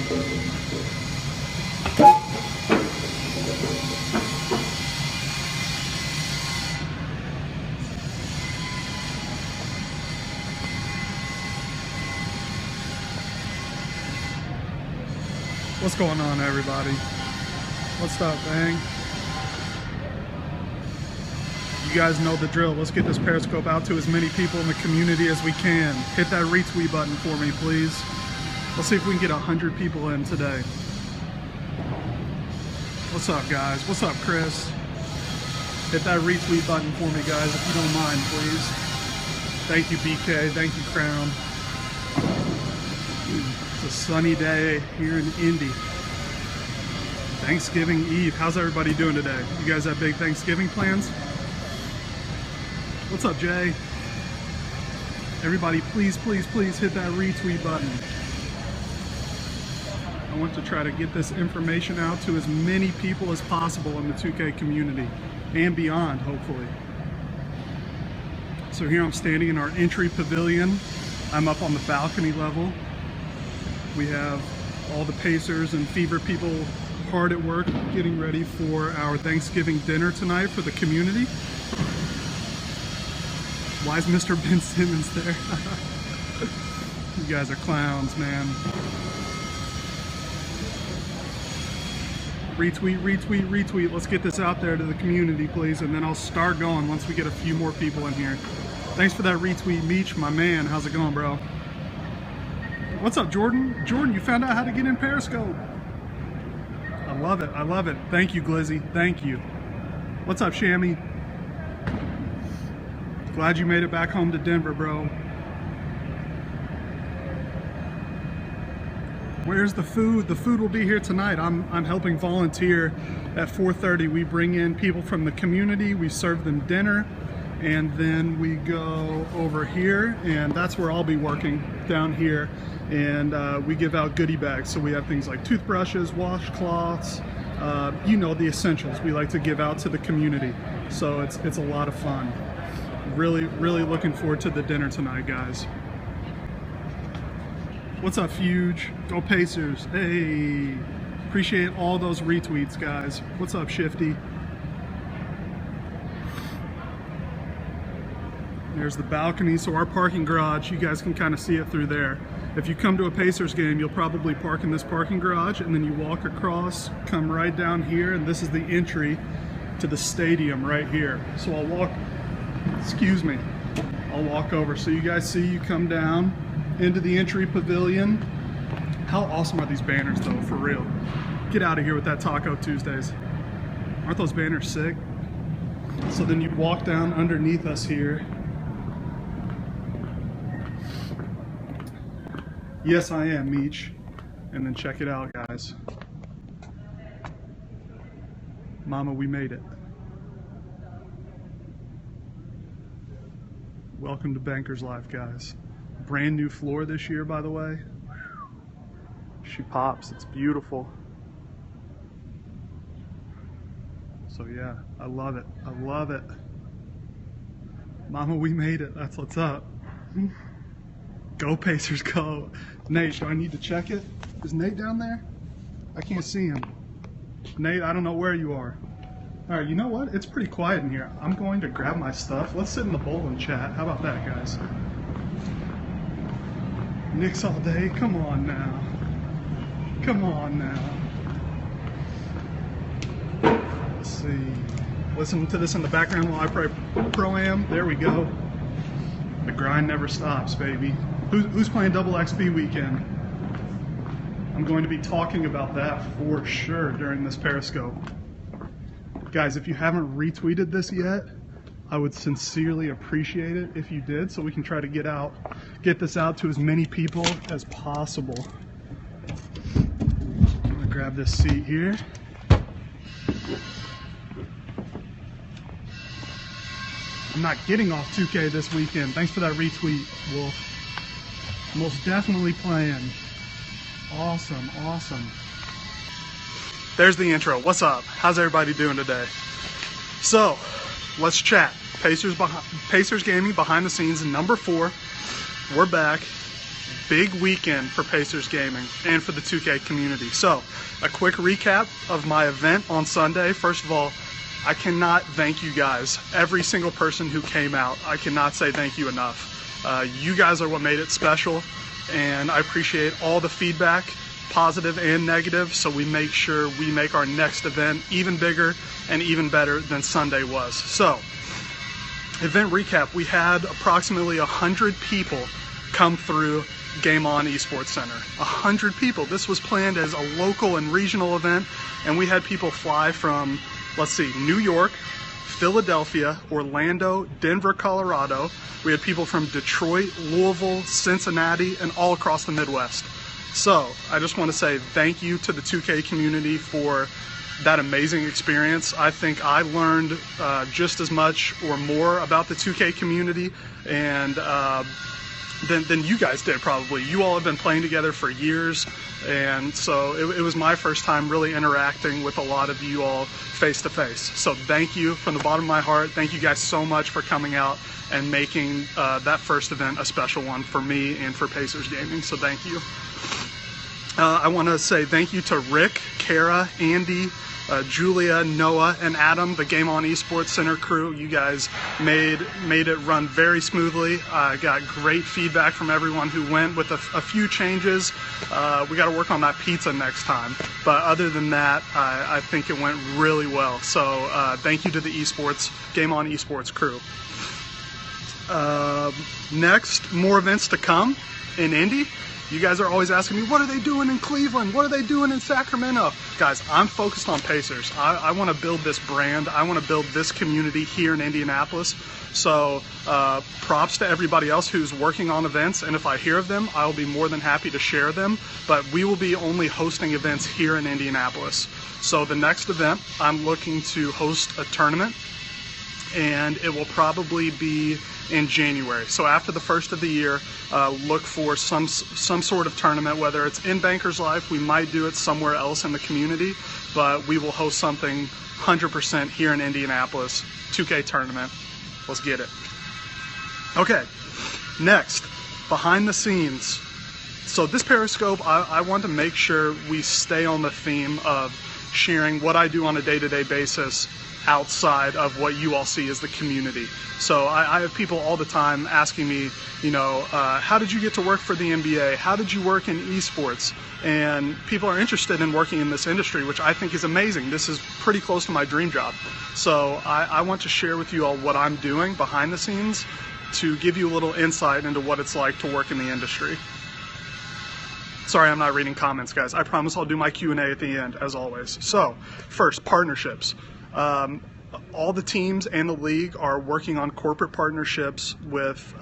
What's going on, everybody? What's up, Bang? You guys know the drill. Let's get this Periscope out to as many people in the community as we can. Hit that retweet button for me, please. Let's see if we can get 100 people in today. What's up, guys? What's up, Chris? Hit that retweet button for me, guys, if you don't mind, please. Thank you, BK. Thank you, Crown. It's a sunny day here in Indy. Thanksgiving Eve. How's everybody doing today? You guys have big Thanksgiving plans? What's up, Jay? Everybody, please, please, please hit that retweet button. I want to try to get this information out to as many people as possible in the 2K community and beyond, hopefully. So here I'm standing in our entry pavilion. I'm up on the balcony level. We have all the Pacers and Fever people hard at work getting ready for our Thanksgiving dinner tonight for the community. Why is Mr. Ben Simmons there? You guys are clowns, man. Retweet, retweet, retweet. Let's get this out there to the community, please, and then I'll start going once we get a few more people in here. Thanks for that retweet, Meech, my man. How's it going, bro? What's up, Jordan? Jordan, you found out how to get in Periscope. I love it. I love it. Thank you, Glizzy. Thank you. What's up, Shammy? Glad you made it back home to Denver, bro. Where's the food? The food will be here tonight. I'm helping volunteer at 4:30. We bring in people from the community. We serve them dinner. And then we go over here, and that's where I'll be working, down here. And we give out goodie bags. So we have things like toothbrushes, washcloths, you know, the essentials we like to give out to the community. So it's a lot of fun. Really, really looking forward to the dinner tonight, guys. What's up, Fuge? Go Pacers. Hey, appreciate all those retweets, guys. What's up, Shifty? There's the balcony, so our parking garage, you guys can kind of see it through there. If you come to a Pacers game, you'll probably park in this parking garage, and then you walk across, come right down here, and this is the entry to the stadium right here. So I'll walk, excuse me, I'll walk over. So you guys see, you come down into the entry pavilion. How awesome are these banners, though, for real? Get out of here with that Taco Tuesdays. Aren't those banners sick? So then you walk down underneath us here. Yes, I am, Meech. And then check it out, guys. Mama, we made it. Welcome to Banker's Life, guys. Brand new floor this year, by the way. She pops. It's beautiful. So yeah, I love it. I love it. Mama, we made it. That's what's up. Go Pacers, go. Nate, do I need to check it? Is Nate down there? I can't see him. Nate, I don't know where you are. All right, you know what? It's pretty quiet in here. I'm going to grab my stuff. Let's sit in the bowl and chat. How about that, guys? Knicks all day? Come on now. Come on now. Let's see. Listen to this in the background while I play Pro-Am. There we go. The grind never stops, baby. Who's playing double XP weekend? I'm going to be talking about that for sure during this Periscope. Guys, if you haven't retweeted this yet, I would sincerely appreciate it if you did, so we can try to get this out to as many people as possible. I'm gonna grab this seat here. I'm not getting off 2K this weekend. Thanks for that retweet, Wolf. Most definitely playing. Awesome, awesome. There's the intro. What's up? How's everybody doing today? So, let's chat. Pacers Gaming behind the scenes, number 4. We're back. big weekend for Pacers Gaming and for the 2K community. So, a quick recap of my event on Sunday. First of all, I cannot thank you guys. Every single person who came out, I cannot say thank you enough. You guys are what made it special, and I appreciate all the feedback, positive and negative, so we make sure we make our next event even bigger and even better than Sunday was. So, event recap, we had approximately 100 people come through Game On Esports Center. 100 people. This was planned as a local and regional event, and we had people fly from, let's see, New York, Philadelphia, Orlando, Denver, Colorado. We had people from Detroit, Louisville, Cincinnati, and all across the Midwest. So, I just want to say thank you to the 2K community for that amazing experience. I think I learned just as much or more about the 2K community and than you guys did probably. You all have been playing together for years, and so it was my first time really interacting with a lot of you all face to face. So thank you from the bottom of my heart. Thank you guys so much for coming out and making that first event a special one for me and for Pacers Gaming. So thank you. I want to say thank you to Rick, Kara, Andy, Julia, Noah, and Adam, the Game On Esports Center crew. You guys made it run very smoothly. I got great feedback from everyone who went with a few changes. We got to work on that pizza next time. But other than that, I think it went really well. So thank you to the Game On Esports crew. Next, more events to come in Indy. You guys are always asking me, what are they doing in Cleveland? What are they doing in Sacramento? Guys, I'm focused on Pacers. I want to build this brand. I want to build this community here in Indianapolis. So props to everybody else who's working on events. And if I hear of them, I'll be more than happy to share them. But we will be only hosting events here in Indianapolis. So the next event, I'm looking to host a tournament, and it will probably be in January. So after the first of the year, look for some sort of tournament, whether it's in Bankers Life, we might do it somewhere else in the community, but we will host something 100% here in Indianapolis. 2K tournament. Let's get it. Okay, next, behind the scenes. So this Periscope, I want to make sure we stay on the theme of sharing what I do on a day-to-day basis outside of what you all see as the community. So I have people all the time asking me, you know, how did you get to work for the NBA? How did you work in esports? And people are interested in working in this industry, which I think is amazing. This is pretty close to my dream job. So I want to share with you all what I'm doing behind the scenes to give you a little insight into what it's like to work in the industry. Sorry, I'm not reading comments, guys. I promise I'll do my Q&A at the end, as always. So, first, partnerships. All the teams and the league are working on corporate partnerships with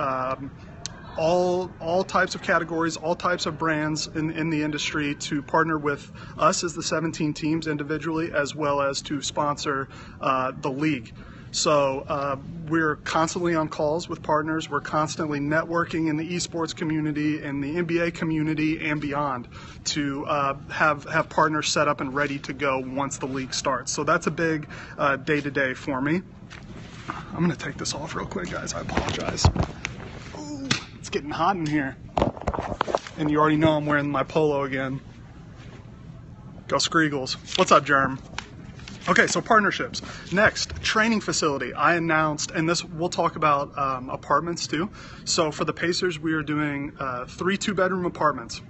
all types of categories, all types of brands in the industry to partner with us as the 17 teams individually, as well as to sponsor the league. So we're constantly on calls with partners. We're constantly networking in the esports community, in the NBA community, and beyond to have partners set up and ready to go once the league starts. So that's a big day-to-day for me. I'm going to take this off real quick, guys. I apologize. Ooh, it's getting hot in here. And you already know I'm wearing my polo again. Go Screagles. What's up, Germ? Okay, so partnerships. Next, training facility. I announced, and this we'll talk about apartments too. So for the Pacers, we are doing 3 2-bedroom apartments.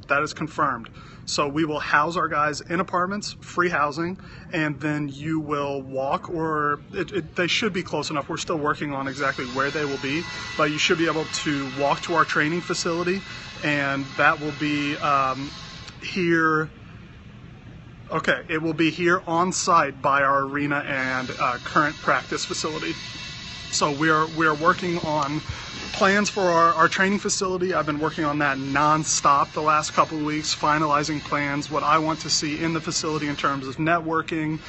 That is confirmed. So we will house our guys in apartments, free housing, and then you will walk, or they should be close enough. We're still working on exactly where they will be, but you should be able to walk to our training facility, and that will be here. Okay, it will be here on site by our arena and current practice facility. So we are working on plans for our training facility. I've been working on that non-stop the last couple of weeks, finalizing plans, what I want to see in the facility in terms of networking,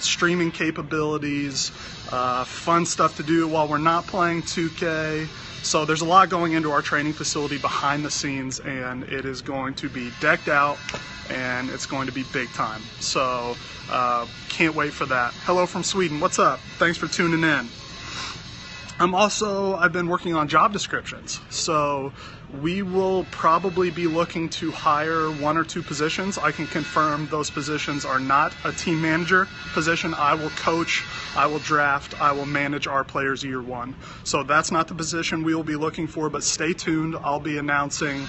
streaming capabilities, fun stuff to do while we're not playing 2K. So there's a lot going into our training facility behind the scenes, and it is going to be decked out, and it's going to be big time. So can't wait for that. Hello from Sweden. What's up? Thanks for tuning in. I've been working on job descriptions. So We will probably be looking to hire 1 or 2 positions. I can confirm those positions are not a team manager position. I will coach, I will draft, I will manage our players year 1. So that's not the position we will be looking for, but stay tuned. I'll be announcing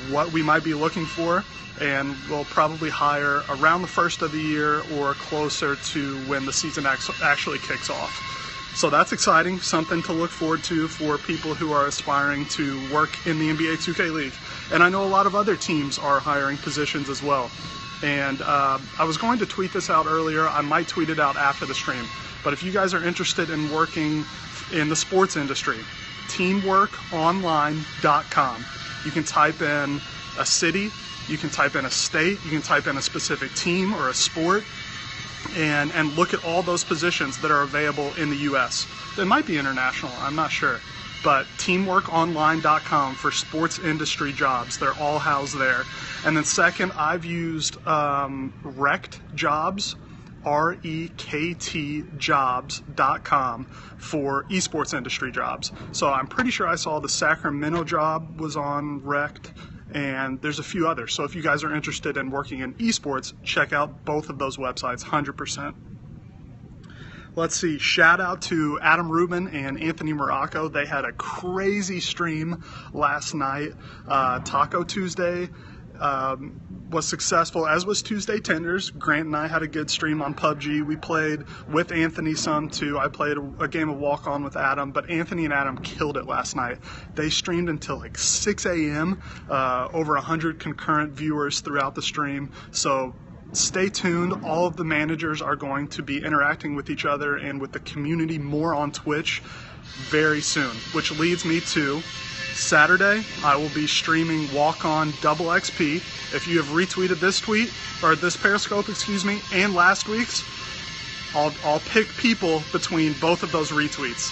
what we might be looking for, and we'll probably hire around the first of the year or closer to when the season actually kicks off. So that's exciting, something to look forward to for people who are aspiring to work in the NBA 2K League. And I know a lot of other teams are hiring positions as well. And I was going to tweet this out earlier. I might tweet it out after the stream. But if you guys are interested in working in the sports industry, teamworkonline.com. You can type in a city, you can type in a state, you can type in a specific team or a sport, and look at all those positions that are available in the U.S. They might be international, I'm not sure. But teamworkonline.com for sports industry jobs. They're all housed there. And then second, I've used Rekt Jobs, REKT jobs.com for esports industry jobs. So I'm pretty sure I saw the Sacramento job was on Rekt, and there's a few others. So if you guys are interested in working in esports, check out both of those websites, 100%. Let's see, shout out to Adam Rubin and Anthony Morocco. They had a crazy stream last night. Taco Tuesday was successful, as was Tuesday Tenders. Grant and I had a good stream on PUBG. We played with Anthony some too. I played a game of walk-on with Adam, but Anthony and Adam killed it last night. They streamed until like 6 a.m., over 100 concurrent viewers throughout the stream. So stay tuned. All of the managers are going to be interacting with each other and with the community more on Twitch very soon, which leads me to Saturday. I will be streaming Walk-On Double XP. If you have retweeted this tweet, or this Periscope, excuse me, and last week's, I'll pick people between both of those retweets.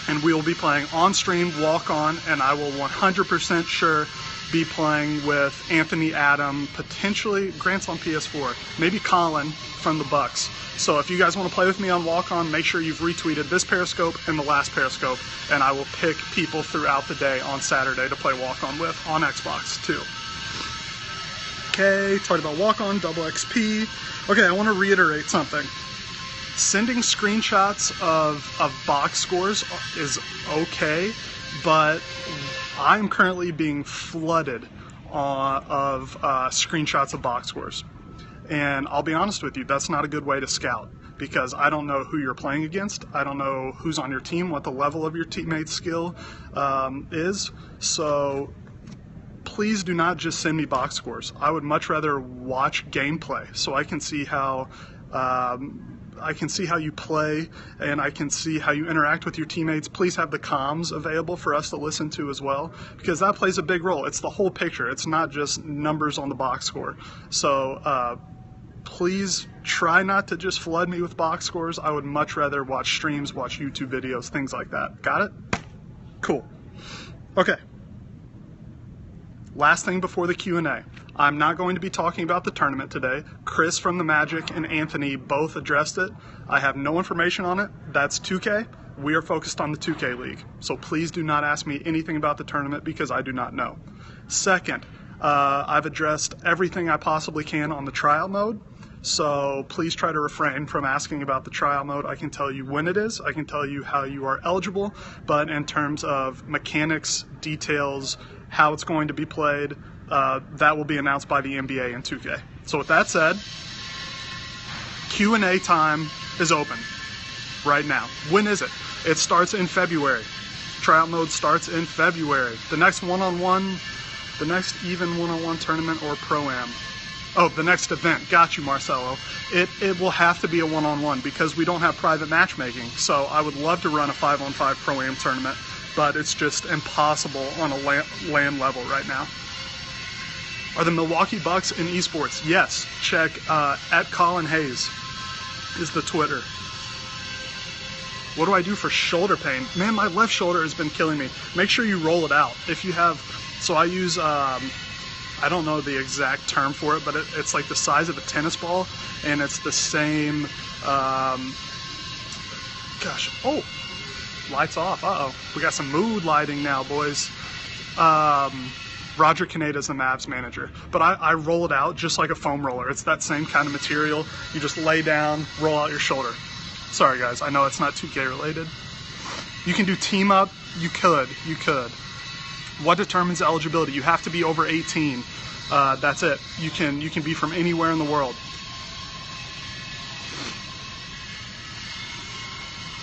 And we will be playing on-stream Walk-On, and I will 100% sure be playing with Anthony, Adam, potentially Grant's on PS4, maybe Colin from the Bucks. So if you guys want to play with me on Walk-On, make sure you've retweeted this Periscope and the last Periscope, and I will pick people throughout the day on Saturday to play Walk-On with on Xbox too. Okay, talked about Walk-On, Double XP. Okay, I want to reiterate something. Sending screenshots of box scores is okay, but I'm currently being flooded of screenshots of box scores. And I'll be honest with you, that's not a good way to scout, because I don't know who you're playing against. I don't know who's on your team, what the level of your teammate's skill is. So please do not just send me box scores. I would much rather watch gameplay so I can see how you play, and I can see how you interact with your teammates. Please have the comms available for us to listen to as well, because that plays a big role. It's the whole picture. It's not just numbers on the box score. So please try not to just flood me with box scores. I would much rather watch streams, watch YouTube videos, things like that. Got it? Cool. Okay. Last thing before the Q&A. I'm not going to be talking about the tournament today. Chris from the Magic and Anthony both addressed it. I have no information on it. That's 2K. We are focused on the 2K League. So please do not ask me anything about the tournament, because I do not know. Second, I've addressed everything I possibly can on the trial mode. So please try to refrain from asking about the trial mode. I can tell you when it is. I can tell you how you are eligible. But in terms of mechanics, details, how it's going to be played, that will be announced by the NBA and 2K. So with that said, Q&A time is open right now. When is it? It starts in February. Tryout mode starts in February. The next one-on-one, the next even one-on-one tournament or pro-am. Oh, the next event. Got you, Marcelo. It will have to be a one-on-one because we don't have private matchmaking. So I would love to run a 5-on-5 pro-am tournament, but it's just impossible on a LAN level right now. Are the Milwaukee Bucks in esports? Yes. Check at Colin Hayes is the Twitter. What do I do for shoulder pain? Man, my left shoulder has been killing me. Make sure you roll it out. If you have, so I use, I don't know the exact term for it, but it's like the size of a tennis ball, and it's the same, gosh, oh, lights off, uh-oh. We got some mood lighting now, boys. Roger Caneda's the Mavs manager, but I roll it out just like a foam roller. It's that same kind of material. You just lay down, roll out your shoulder. Sorry guys, I know it's not 2K related. You can do team up. You could. What determines eligibility? You have to be over 18. That's it. You can be from anywhere in the world.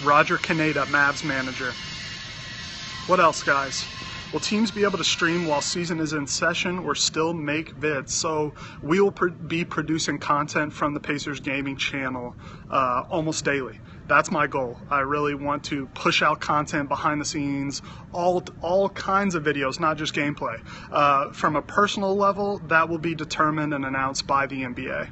Roger Caneda, Mavs manager. What else, guys? Will teams be able to stream while season is in session or still make vids? So we will be producing content from the Pacers Gaming channel almost daily. That's my goal. I really want to push out content behind the scenes, all kinds of videos, not just gameplay. From a personal level, that will be determined and announced by the NBA.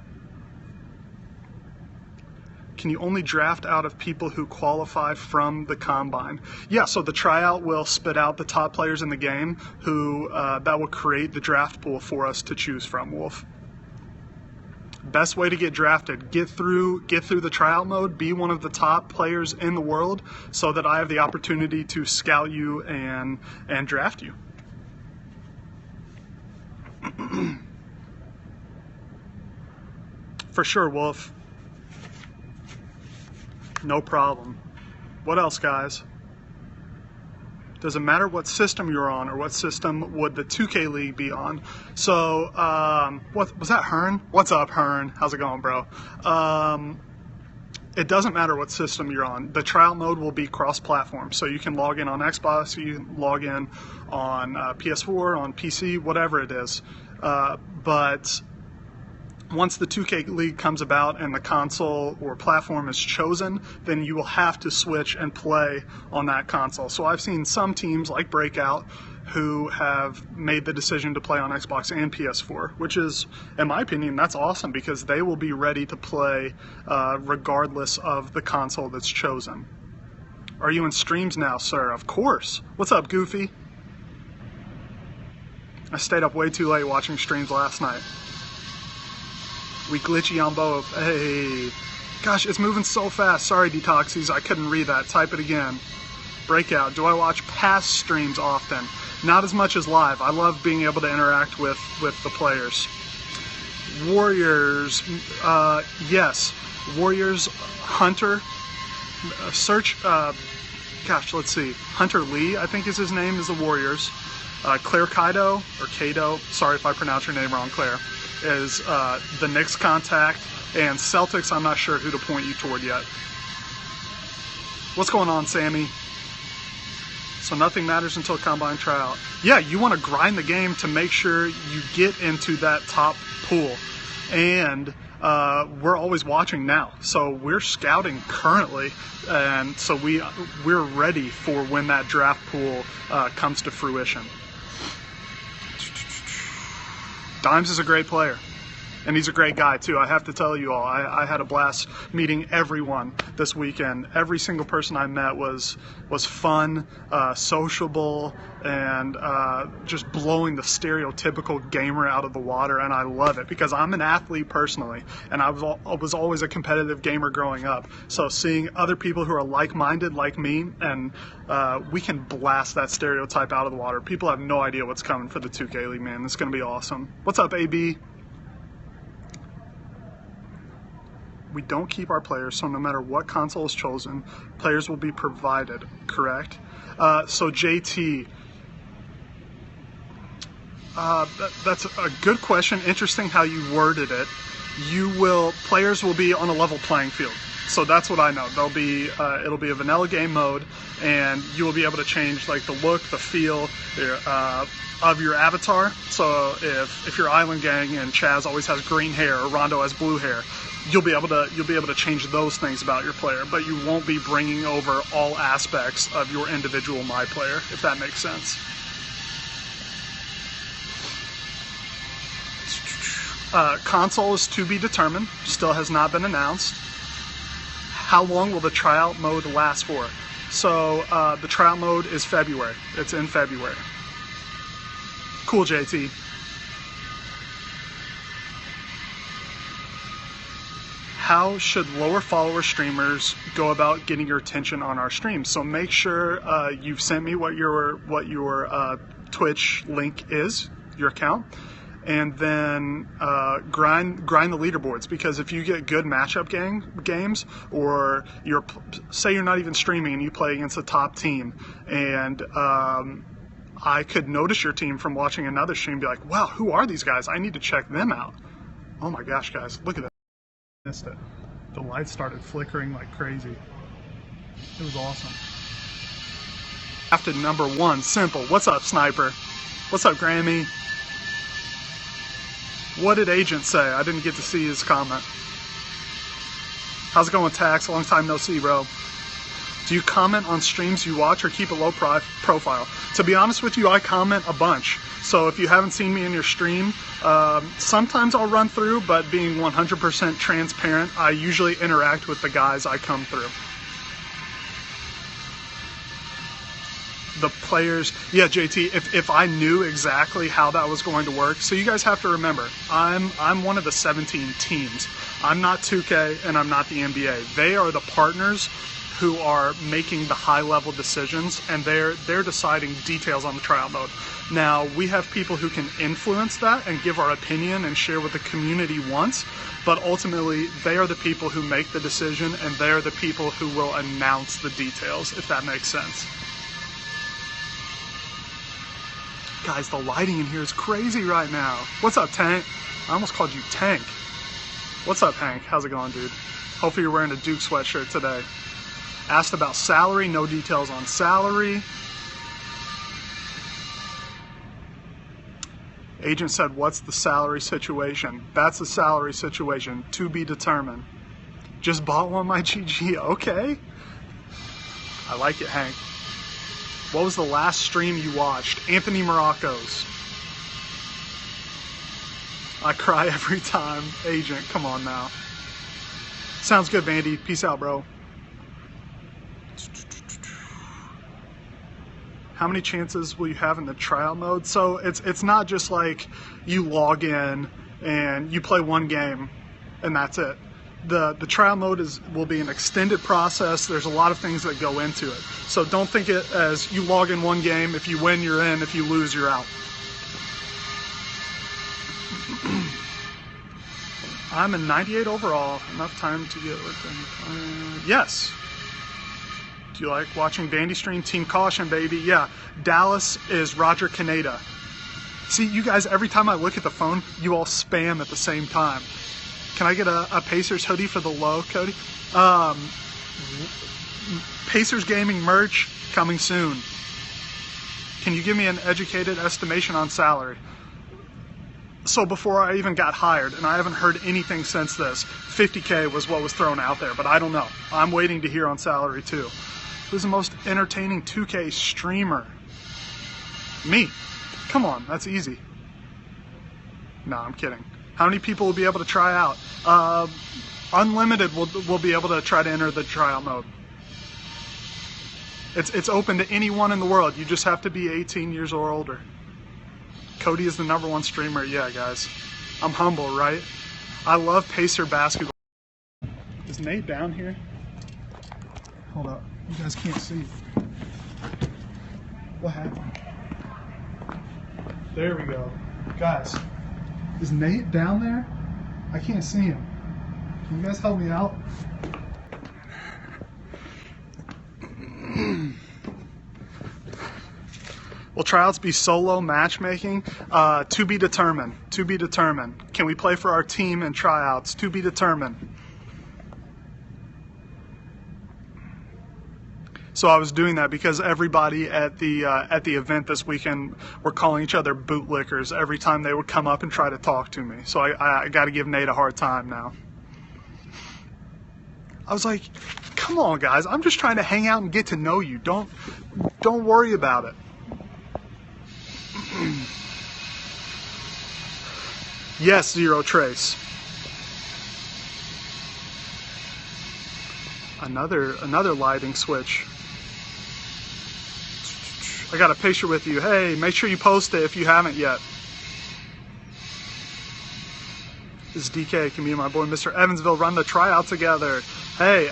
Can you only draft out of people who qualify from the combine? Yeah, so the tryout will spit out the top players in the game who that will create the draft pool for us to choose from, Wolf. Best way to get drafted, get through the tryout mode, be one of the top players in the world so that I have the opportunity to scout you and draft you. For sure, Wolf. No problem. What else, guys? Does it matter what system you're on or what system would the 2K League be on? So, what was that, Hearn? What's up, Hearn? How's it going, bro? It doesn't matter what system you're on. The trial mode will be cross-platform. So you can log in on Xbox, you can log in on PS4, on PC, whatever it is. But once the 2K League comes about and the console or platform is chosen, then you will have to switch and play on that console. So I've seen some teams like Breakout who have made the decision to play on Xbox and PS4, which is, in my opinion, that's awesome because they will be ready to play regardless of the console that's chosen. Are you in streams now, sir? Of course. What's up, Goofy? I stayed up way too late watching streams last night. We glitchy on both. Hey. Gosh, it's moving so fast. Sorry, Detoxies. I couldn't read that. Type it again. Breakout. Do I watch past streams often? Not as much as live. I love being able to interact with the players. Warriors. Yes. Warriors. Hunter. Search. Gosh, let's see. Hunter Lee, I think is his name, is the Warriors. Claire Kaido, or Kado. Sorry if I pronounce your name wrong, Claire. Is the Knicks contact, and Celtics, I'm not sure who to point you toward yet. What's going on, Sammy? So nothing matters until combine tryout. Yeah, you want to grind the game to make sure you get into that top pool. And we're always watching now. So we're scouting currently, and so we're ready for when that draft pool comes to fruition. Dimes is a great player, and he's a great guy too. I have to tell you all, I had a blast meeting everyone this weekend. Every single person I met was fun, sociable, and just blowing the stereotypical gamer out of the water, and I love it because I'm an athlete personally, and I was always a competitive gamer growing up. So seeing other people who are like-minded like me, and we can blast that stereotype out of the water. People have no idea what's coming for the 2K League, man. It's going to be awesome. What's up, AB? We don't keep our players, so no matter what console is chosen, players will be provided, correct? So JT, that's a good question. Interesting how you worded it. Players will be on a level playing field. So that's what I know. It'll be a vanilla game mode, and you will be able to change like the look, the feel of your avatar. So if your Island Gang and Chaz always has green hair or Rondo has blue hair, you'll be able to change those things about your player, but you won't be bringing over all aspects of your individual My Player, if that makes sense. Console is to be determined, still has not been announced. How long will the tryout mode last for? So the tryout mode is February. It's in February. Cool, JT. How should lower follower streamers go about getting your attention on our streams? So make sure you've sent me what your Twitch link is, your account, and then grind the leaderboards, because if you get good matchup games, or say you're not even streaming and you play against a top team, and I could notice your team from watching another stream, be like, wow, who are these guys? I need to check them out. Oh my gosh, guys, look at that. Missed it. The lights started flickering like crazy. It was awesome. After number 1, simple. What's up, Sniper? What's up, Grammy? What did Agent say? I didn't get to see his comment. How's it going, Tax? Long time no see, bro. Do you comment on streams you watch or keep a low profile? To be honest with you, I comment a bunch. So if you haven't seen me in your stream, sometimes I'll run through, but being 100% transparent, I usually interact with the guys I come through. The players, yeah, JT, if I knew exactly how that was going to work, so you guys have to remember, I'm one of the 17 teams. I'm not 2K and I'm not the NBA. They are the partners who are making the high-level decisions, and they're deciding details on the tryout mode. Now, we have people who can influence that and give our opinion and share what the community wants, but ultimately, they are the people who make the decision, and they're the people who will announce the details, if that makes sense. Guys, the lighting in here is crazy right now. What's up, Tank? I almost called you Tank. What's up, Hank? How's it going, dude? Hopefully you're wearing a Duke sweatshirt today. Asked about salary, no details on salary. Agent said, what's the salary situation? That's the salary situation, to be determined. Just bought one my GG, okay. I like it, Hank. What was the last stream you watched? Anthony Morocco's. I cry every time. Agent, come on now. Sounds good, Vandy. Peace out, bro. How many chances will you have in the trial mode? So it's not just like you log in and you play one game and that's it. The trial mode will be an extended process. There's a lot of things that go into it. So don't think it as you log in one game, if you win, you're in, if you lose, you're out. I'm a 98 overall. Enough time to get with yes. Do you like watching Bandy stream? Team Caution, baby. Yeah. Dallas is Roger Canada. See, you guys, every time I look at the phone, you all spam at the same time. Can I get a Pacers hoodie for the low, Cody? Pacers Gaming merch coming soon. Can you give me an educated estimation on salary? So before I even got hired, and I haven't heard anything since this, 50K was what was thrown out there, but I don't know. I'm waiting to hear on salary too. Who's the most entertaining 2K streamer? Me. Come on, that's easy. No, I'm kidding. How many people will be able to try out? Unlimited will be able to try to enter the tryout mode. It's open to anyone in the world. You just have to be 18 years or older. Cody is the #1 streamer. Yeah, guys. I'm humble, right? I love Pacer basketball. Is Nate down here? Hold up. You guys can't see. What happened? There we go. Guys, is Nate down there? I can't see him. Can you guys help me out? Will tryouts be solo matchmaking? To be determined. To be determined. Can we play for our team in tryouts? To be determined. So I was doing that because everybody at the event this weekend were calling each other bootlickers every time they would come up and try to talk to me. So I got to give Nate a hard time now. I was like, come on, guys. I'm just trying to hang out and get to know you. Don't worry about it. Yes, Zero Trace. Another lighting switch. I got a picture with you. Hey, make sure you post it if you haven't yet. This is DK. Can me and my boy Mr. Evansville run the tryout together? Hey,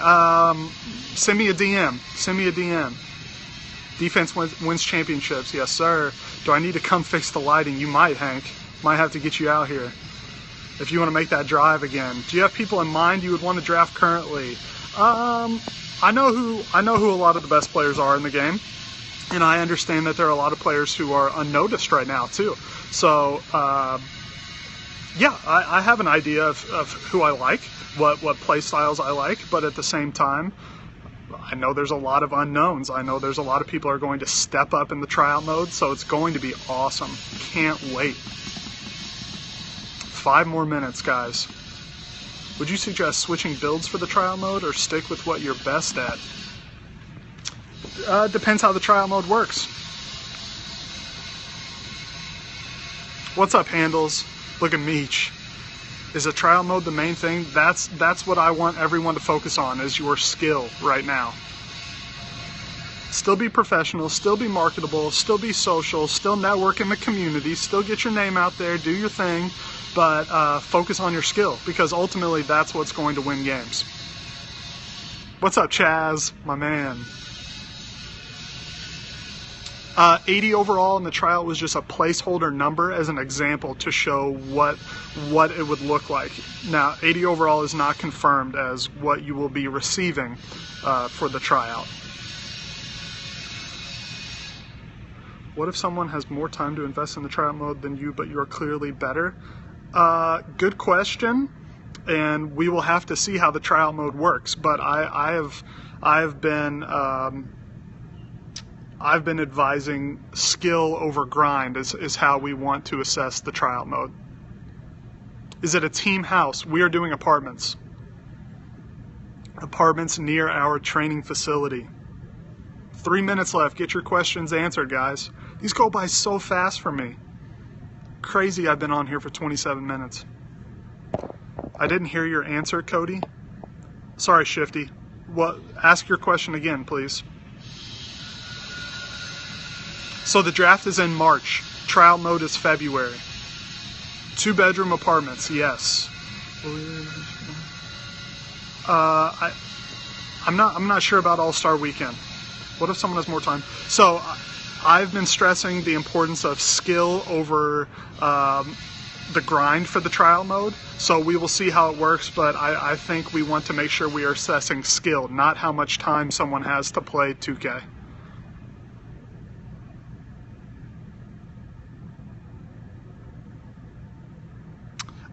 send me a DM. Send me a DM. Defense wins championships. Yes, sir. Do I need to come fix the lighting? You might, Hank. Might have to get you out here if you want to make that drive again. Do you have people in mind you would want to draft currently? I know who a lot of the best players are in the game, and I understand that there are a lot of players who are unnoticed right now too. So yeah, I have an idea of who I like, what play styles I like, but at the same time, I know there's a lot of unknowns. I know there's a lot of people are going to step up in the tryout mode, so it's going to be awesome. Can't wait. 5 more minutes, guys. Would you suggest switching builds for the trial mode or stick with what you're best at? Depends how the trial mode works. What's up, Handles? Look at Meech. Is a trial mode the main thing? That's what I want everyone to focus on, is your skill right now. Still be professional, still be marketable, still be social, still network in the community, still get your name out there, do your thing, but focus on your skill, because ultimately that's what's going to win games. What's up, Chaz, my man? 80 overall in the trial was just a placeholder number as an example to show what it would look like. Now, 80 overall is not confirmed as what you will be receiving for the tryout. What if someone has more time to invest in the tryout mode than you, but you are clearly better? Good question, and we will have to see how the tryout mode works. But I've been advising skill over grind is how we want to assess the tryout mode. Is it a team house? We are doing apartments. Apartments near our training facility. 3 minutes left. Get your questions answered, guys. These go by so fast for me. Crazy I've been on here for 27 minutes. I didn't hear your answer, Cody. Sorry, Shifty. What? Ask your question again, please. So the draft is in March. Trial mode is February. 2-bedroom apartments, yes. I'm not sure about All-Star Weekend. What if someone has more time? So I've been stressing the importance of skill over the grind for the trial mode. So we will see how it works, but I think we want to make sure we are assessing skill, not how much time someone has to play 2K.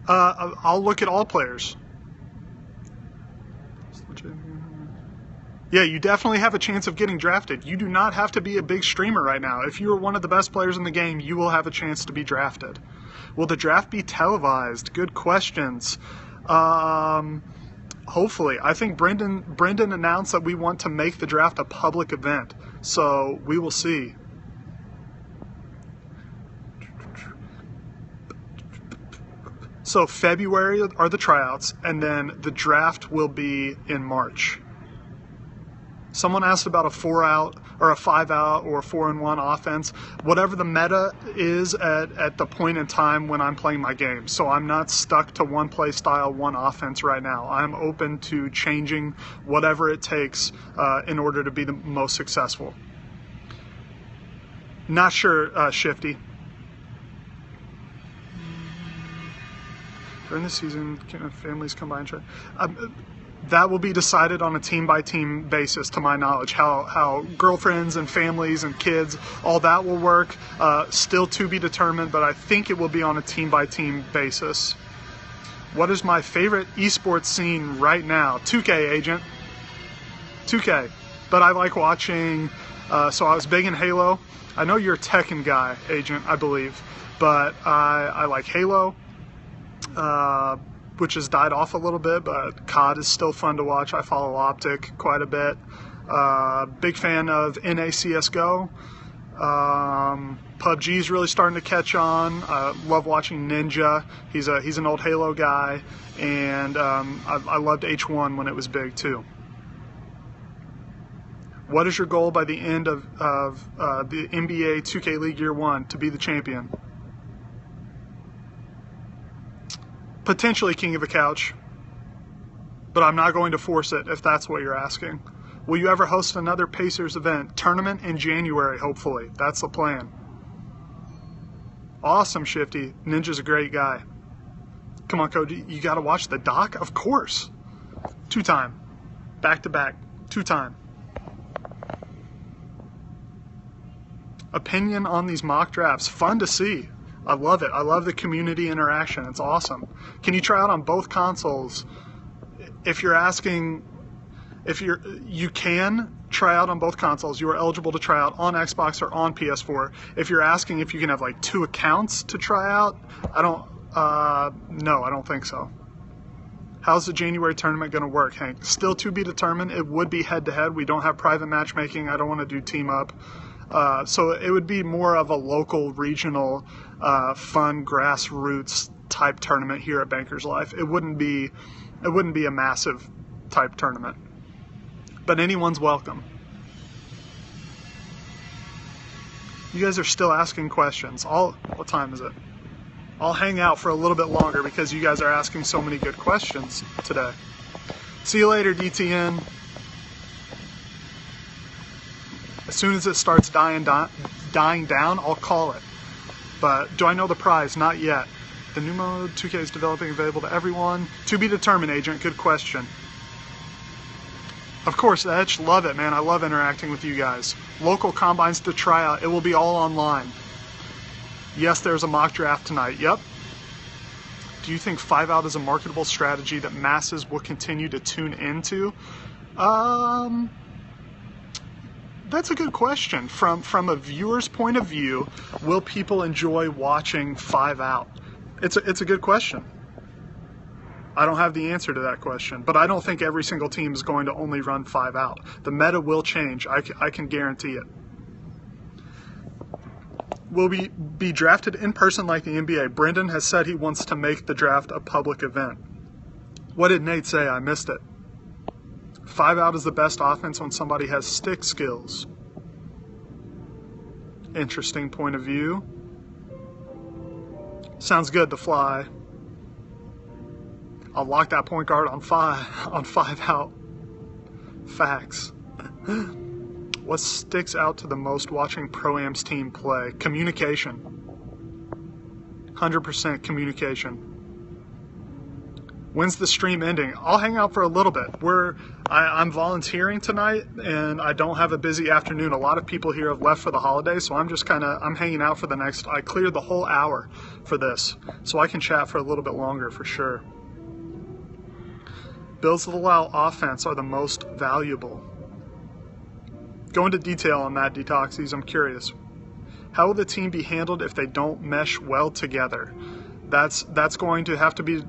I'll look at all players. Yeah, you definitely have a chance of getting drafted. You do not have to be a big streamer right now. If you are one of the best players in the game, you will have a chance to be drafted. Will the draft be televised? Good questions. Hopefully. I think Brendan announced that we want to make the draft a public event, so we will see. So February are the tryouts, and then the draft will be in March. Someone asked about a 4-out or a 5-out or a 4-and-1 offense. Whatever the meta is at the point in time when I'm playing my game. So I'm not stuck to one play style, one offense right now. I'm open to changing whatever it takes in order to be the most successful. Not sure, Shifty. During the season, can families combine? That will be decided on a team-by-team basis, to my knowledge. How girlfriends and families and kids, all that will work, still to be determined, but I think it will be on a team-by-team basis. What is my favorite esports scene right now? 2K, Agent. 2K. But I like watching, so I was big in Halo. I know you're a Tekken guy, Agent, I believe, but I like Halo. Which has died off a little bit, but COD is still fun to watch. I follow Optic quite a bit. Big fan of NA CSGO. PUBG is really starting to catch on. Love watching Ninja. He's an old Halo guy, and I loved H1 when it was big too. What is your goal by the end of the NBA 2K League Year 1 to be the champion? Potentially King of the Couch, but I'm not going to force it if that's what you're asking. Will you ever host another Pacers event? Tournament in January, hopefully. That's the plan. Awesome, Shifty. Ninja's a great guy. Come on, Cody. You got to watch the doc? Of course. 2-time. Back-to-back. 2-time. Opinion on these mock drafts. Fun to see. I love it. I love the community interaction. It's awesome. Can you try out on both consoles? If you're asking, you can try out on both consoles. You are eligible to try out on Xbox or on PS4. If you're asking if you can have like 2 accounts to try out, no, I don't think so. How's the January tournament going to work, Hank? Still to be determined. It would be head-to-head. We don't have private matchmaking. I don't want to do team-up. So it would be more of a local, regional, fun, grassroots type tournament here at Bankers Life. It wouldn't be a massive type tournament. But anyone's welcome. You guys are still asking questions. What time is it? I'll hang out for a little bit longer because you guys are asking so many good questions today. See you later, DTN. As soon as it starts dying down, I'll call it. But do I know the prize? Not yet. The new mode 2K is developing, available to everyone. To be determined, Agent. Good question. Of course, Etch. Love it, man. I love interacting with you guys. Local combines to try out. It will be all online. Yes, there's a mock draft tonight. Yep. Do you think 5-out is a marketable strategy that masses will continue to tune into? That's a good question. From a viewer's point of view, will people enjoy watching 5-out? It's a good question. I don't have the answer to that question, but I don't think every single team is going to only run 5-out. The meta will change. I can guarantee it. Will we be drafted in person like the NBA? Brendan has said he wants to make the draft a public event. What did Nate say? I missed it. 5-out is the best offense when somebody has stick skills. Interesting point of view. Sounds good, The Fly. I'll lock that point guard on 5-out. Facts. What sticks out to the most watching Pro-Am's team play? Communication. 100% communication. When's the stream ending? I'll hang out for a little bit. I'm volunteering tonight, and I don't have a busy afternoon. A lot of people here have left for the holidays, so I'm hanging out for the next. I cleared the whole hour for this, so I can chat for a little bit longer for sure. Builds that allow offense are the most valuable. Go into detail on that, Detoxies. I'm curious. How will the team be handled if they don't mesh well together? That's going to have to be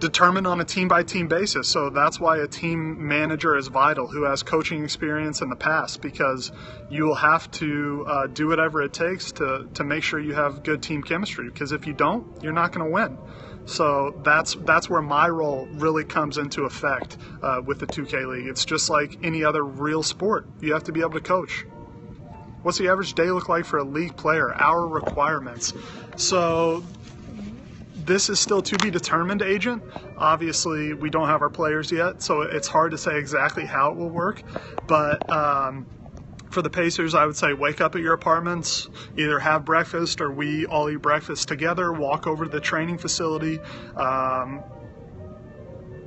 determined on a team-by-team basis. So that's why a team manager is vital, who has coaching experience in the past, because you will have to do whatever it takes to make sure you have good team chemistry. Because if you don't, you're not going to win. So that's where my role really comes into effect with the 2K League. It's just like any other real sport. You have to be able to coach. What's the average day look like for a league player? Our requirements. So this is still to be determined, Agent. Obviously, we don't have our players yet, so it's hard to say exactly how it will work. But for the Pacers, I would say wake up at your apartments, either have breakfast or we all eat breakfast together, walk over to the training facility,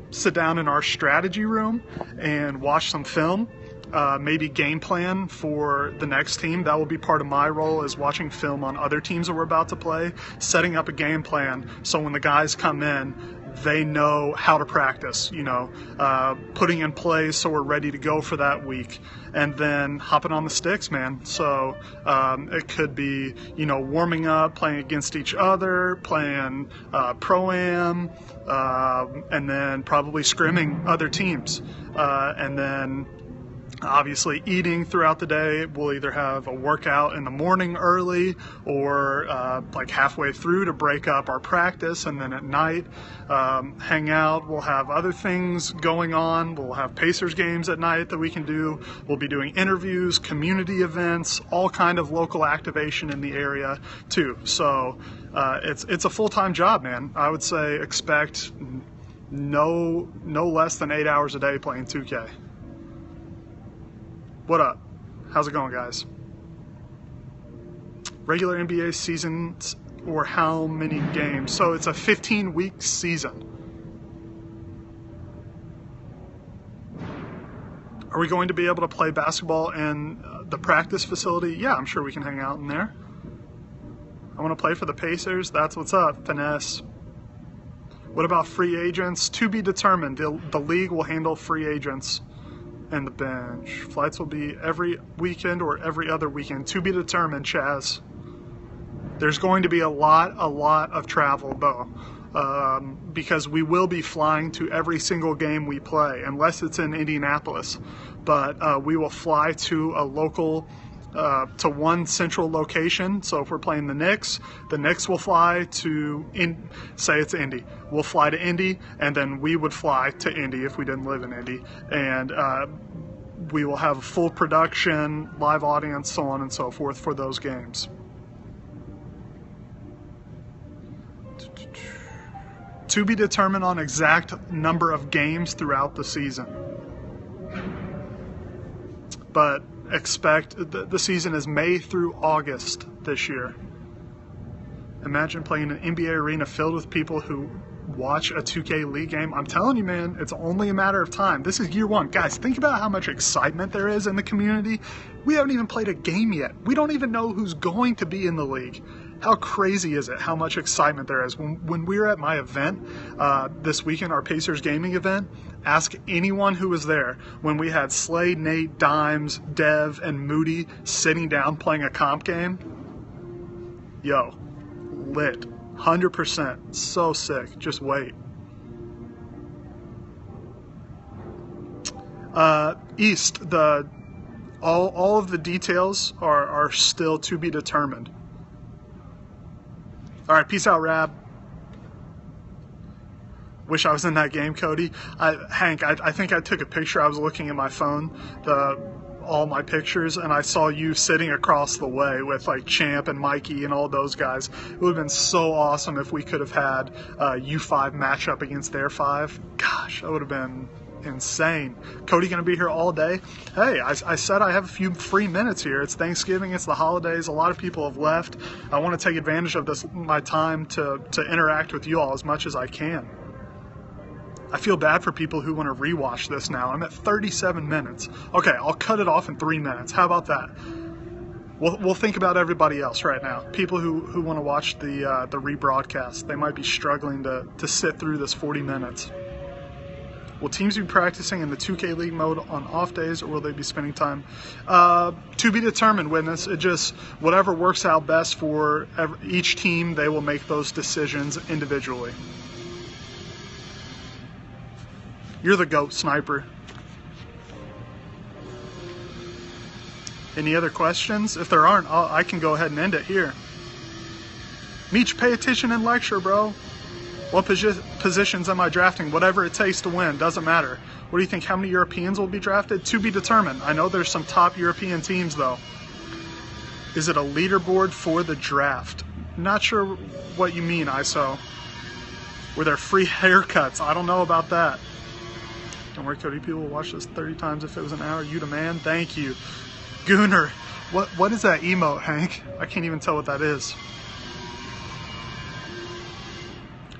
sit down in our strategy room and watch some film, maybe game plan for the next team. That will be part of my role, is watching film on other teams that we're about to play, setting up a game plan so when the guys come in, they know how to practice, putting in plays so we're ready to go for that week, and then hopping on the sticks, man. So it could be, warming up, playing against each other, playing Pro-Am, and then probably scrimming other teams, and then obviously eating throughout the day. We'll either have a workout in the morning early or like halfway through to break up our practice, and then at night hang out. We'll have other things going on. We'll have Pacers games at night that we can do. We'll be doing interviews, community events, all kind of local activation in the area too. So it's a full-time job, man. I would say expect no less than 8 hours a day playing 2K. What up? How's it going, guys? Regular NBA seasons or how many games? So it's a 15-week season. Are we going to be able to play basketball in the practice facility? Yeah, I'm sure we can hang out in there. I want to play for the Pacers. That's what's up, Finesse. What about free agents? To be determined. The league will handle free agents and the bench. Flights will be every weekend or every other weekend. To be determined, Chaz. There's going to be a lot of travel, though, because we will be flying to every single game we play, unless it's in Indianapolis. But we will fly to a local, to one central location. So if we're playing the Knicks will fly to, say it's Indy. We'll fly to Indy, and then we would fly to Indy if we didn't live in Indy. And we will have full production, live audience, so on and so forth for those games. To be determined on exact number of games throughout the season. But expect, the season is May through August this year. Imagine playing an NBA arena filled with people who watch a 2K League game. I'm telling you, man, it's only a matter of time. This is year one. Guys, think about how much excitement there is in the community. We haven't even played a game yet. We don't even know who's going to be in the league. How crazy is it how much excitement there is? When we were at my event this weekend, our Pacers gaming event, ask anyone who was there when we had Slade, Nate, Dimes, Dev, and Moody sitting down playing a comp game. Yo, lit. 100%. So sick. Just wait. East, all of the details are still to be determined. All right, peace out, Rab. Wish I was in that game, Cody. Hank, I think I took a picture. I was looking at my phone, all my pictures, and I saw you sitting across the way with like Champ and Mikey and all those guys. It would have been so awesome if we could have had U5 matchup against their 5. Gosh, that would have been insane. Cody gonna be here all day? Hey, I said I have a few free minutes here. It's Thanksgiving, it's the holidays, a lot of people have left. I want to take advantage of my time to interact with you all as much as I can. I feel bad for people who want to rewatch this now. I'm at 37 minutes. Okay, I'll cut it off in 3 minutes. How about that? We'll think about everybody else right now. People who want to watch the rebroadcast. They might be struggling to sit through this 40 minutes. Will teams be practicing in the 2K League mode on off days, or will they be spending time? To be determined, witness. It just, whatever works out best for each team, they will make those decisions individually. You're the GOAT, Sniper. Any other questions? If there aren't, I can go ahead and end it here. Meech, pay attention and lecture, bro. What positions am I drafting? Whatever it takes to win, doesn't matter. What do you think? How many Europeans will be drafted? To be determined. I know there's some top European teams, though. Is it a leaderboard for the draft? Not sure what you mean, ISO. Were there free haircuts? I don't know about that. Don't worry, Cody. People will watch this 30 times if it was an hour. You the man. Thank you. Gooner. What is that emote, Hank? I can't even tell what that is.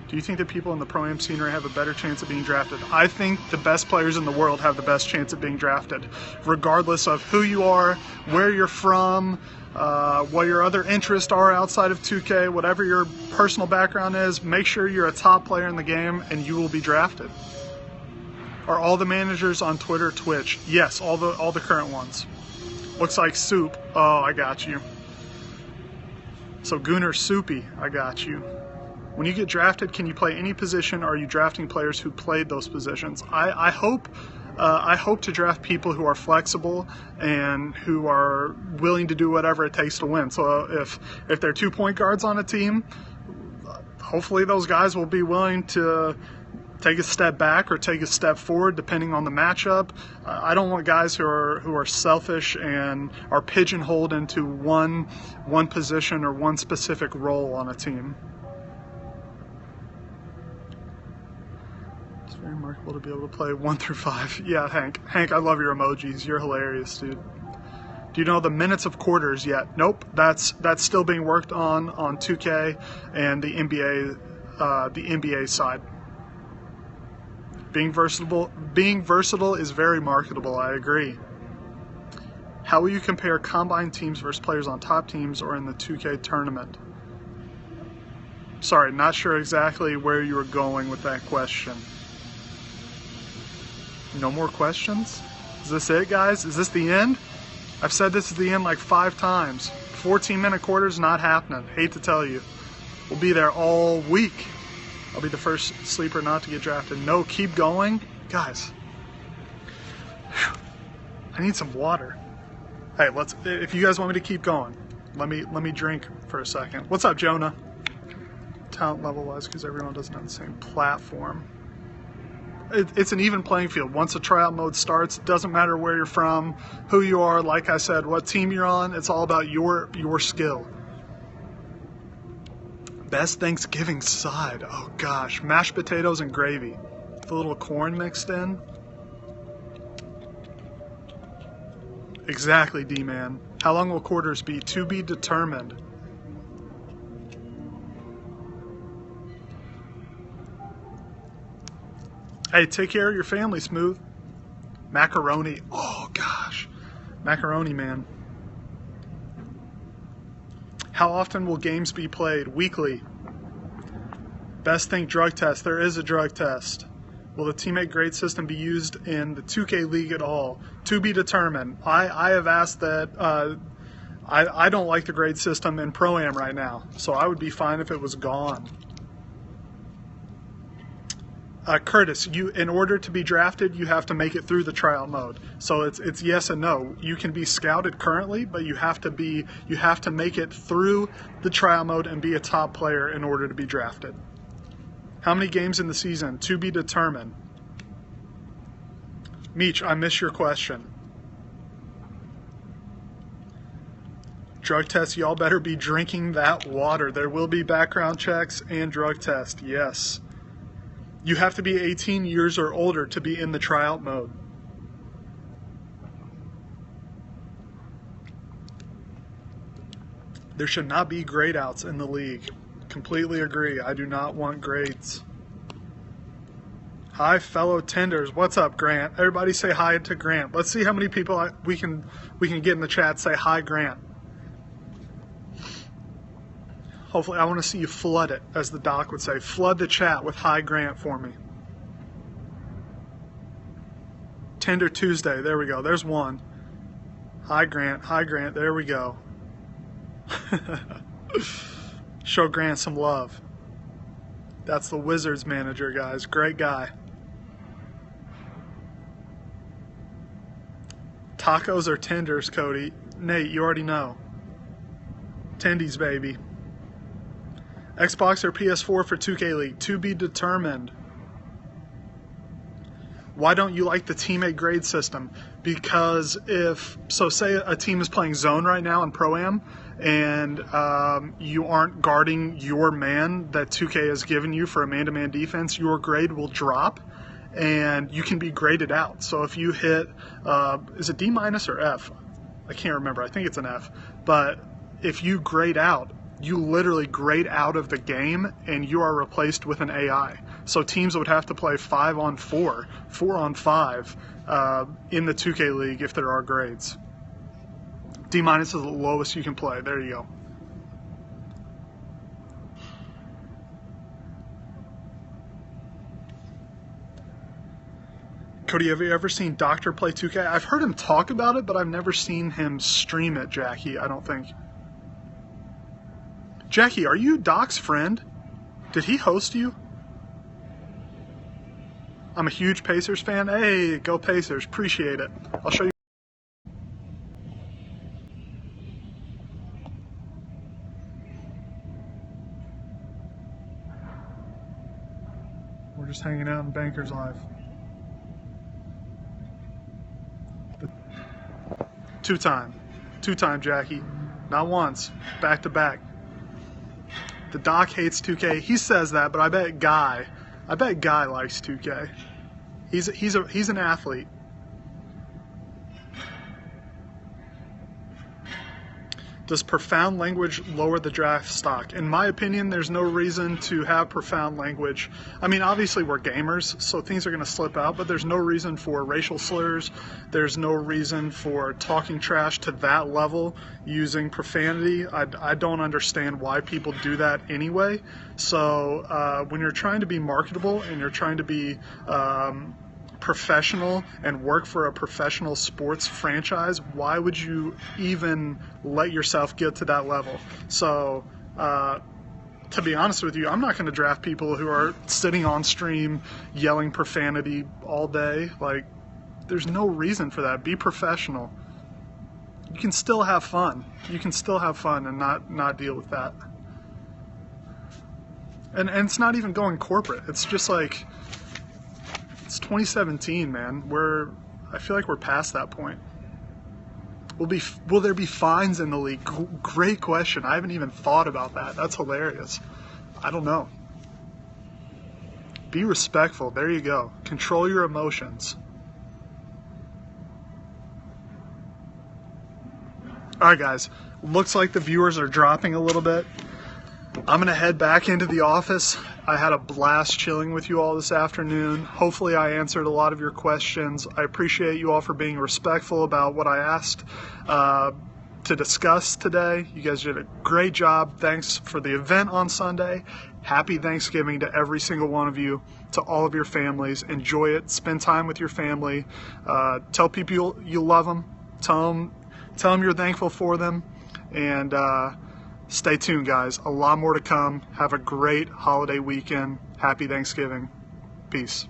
Do you think that people in the Pro-Am scenery have a better chance of being drafted? I think the best players in the world have the best chance of being drafted, regardless of who you are, where you're from, what your other interests are outside of 2K, whatever your personal background is. Make sure you're a top player in the game and you will be drafted. Are all the managers on Twitter, Twitch? Yes, all the current ones. Looks like Soup. Oh, I got you. So Gooner Soupy, I got you. When you get drafted, can you play any position? Or are you drafting players who played those positions? I hope to draft people who are flexible and who are willing to do whatever it takes to win. So if there are 2 point guards on a team, hopefully those guys will be willing to take a step back or take a step forward depending on the matchup. I don't want guys who are selfish and are pigeonholed into one position or one specific role on a team. Very remarkable to be able to play 1 through 5. Yeah, Hank, I love your emojis. You're hilarious, dude. Do you know the minutes of quarters yet? Nope. That's still being worked on 2K and the NBA side. Being versatile is very marketable. I agree. How will you compare combine teams versus players on top teams or in the 2K tournament? Sorry, not sure exactly where you were going with that question. No more questions? Is this it, guys? Is this the end? I've said this is the end like 5 times. 14-minute quarters, not happening. Hate to tell you. We'll be there all week. I'll be the first sleeper not to get drafted. No, keep going. Guys, I need some water. Hey, if you guys want me to keep going, let me drink for a second. What's up, Jonah? Talent level wise, because everyone doesn't have the same platform. It's an even playing field. Once the tryout mode starts, it doesn't matter where you're from, who you are, like I said, what team you're on. It's all about your skill. Best Thanksgiving side. Oh gosh, mashed potatoes and gravy with a little corn mixed in. Exactly, D-Man. How long will quarters be? To be determined. Hey, take care of your family, Smooth. Macaroni. Oh, gosh. Macaroni, man. How often will games be played? Weekly. Best thing, drug test. There is a drug test. Will the teammate grade system be used in the 2K League at all? To be determined. I have asked that. I don't like the grade system in Pro-Am right now, so I would be fine if it was gone. Curtis, in order to be drafted, you have to make it through the tryout mode. So it's yes and no. You can be scouted currently, but you have to make it through the tryout mode and be a top player in order to be drafted. How many games in the season? To be determined. Meech, I missed your question. Drug test, y'all better be drinking that water. There will be background checks and drug test, yes. You have to be 18 years or older to be in the tryout mode. There should not be grade outs in the league. Completely agree. I do not want grades. Hi, fellow tenders. What's up, Grant? Everybody say hi to Grant. Let's see how many people we can get in the chat say hi, Grant. Hopefully, I want to see you flood it, as the doc would say. Flood the chat with hi, Grant for me. Tender Tuesday. There we go. There's one. Hi, Grant. Hi, Grant. There we go. Show Grant some love. That's the Wizards manager, guys. Great guy. Tacos or tenders, Cody? Nate, you already know. Tendies, baby. Xbox or PS4 for 2K League? To be determined. Why don't you like the teammate grade system? Because say a team is playing zone right now in Pro-Am, and you aren't guarding your man that 2K has given you for a man-to-man defense, your grade will drop, and you can be graded out. So if you hit, is it D- or F? I can't remember. I think it's an F. But if you grade out, you literally grade out of the game, and you are replaced with an AI. So teams would have to play 5-on-4, 4-on-5 in the 2K League if there are grades. D- is the lowest you can play. There you go. Cody, have you ever seen Doctor play 2K? I've heard him talk about it, but I've never seen him stream it, Jackie, I don't think. Jackie, are you Doc's friend? Did he host you? I'm a huge Pacers fan. Hey, go Pacers. Appreciate it. I'll show you. We're just hanging out in Bankers Live. Two-time, Jackie. Not once. Back to back. The doc hates 2K. He says that, but I bet Guy likes 2K. He's an athlete. Does profound language lower the draft stock? In my opinion, there's no reason to have profound language. I mean, obviously we're gamers, so things are going to slip out, but there's no reason for racial slurs. There's no reason for talking trash to that level using profanity. I don't understand why people do that anyway. So when you're trying to be marketable and you're trying to be professional and work for a professional sports franchise, why would you even let yourself get to that level? So to be honest with you, I'm not going to draft people who are sitting on stream yelling profanity all day. Like, there's no reason for that. Be professional. You can still have fun. You can still have fun and not deal with that. And it's not even going corporate. It's just like, it's 2017, man. I feel like we're past that point. Will there be fines in the league? Great question. I haven't even thought about that. That's hilarious. I don't know. Be respectful. There you go. Control your emotions. All right, guys. Looks like the viewers are dropping a little bit. I'm going to head back into the office. I had a blast chilling with you all this afternoon. Hopefully I answered a lot of your questions. I appreciate you all for being respectful about what I asked to discuss today. You guys did a great job. Thanks for the event on Sunday. Happy Thanksgiving to every single one of you, to all of your families. Enjoy it. Spend time with your family. Tell people you love them. Tell them you're thankful for them. And stay tuned, guys. A lot more to come. Have a great holiday weekend. Happy Thanksgiving. Peace.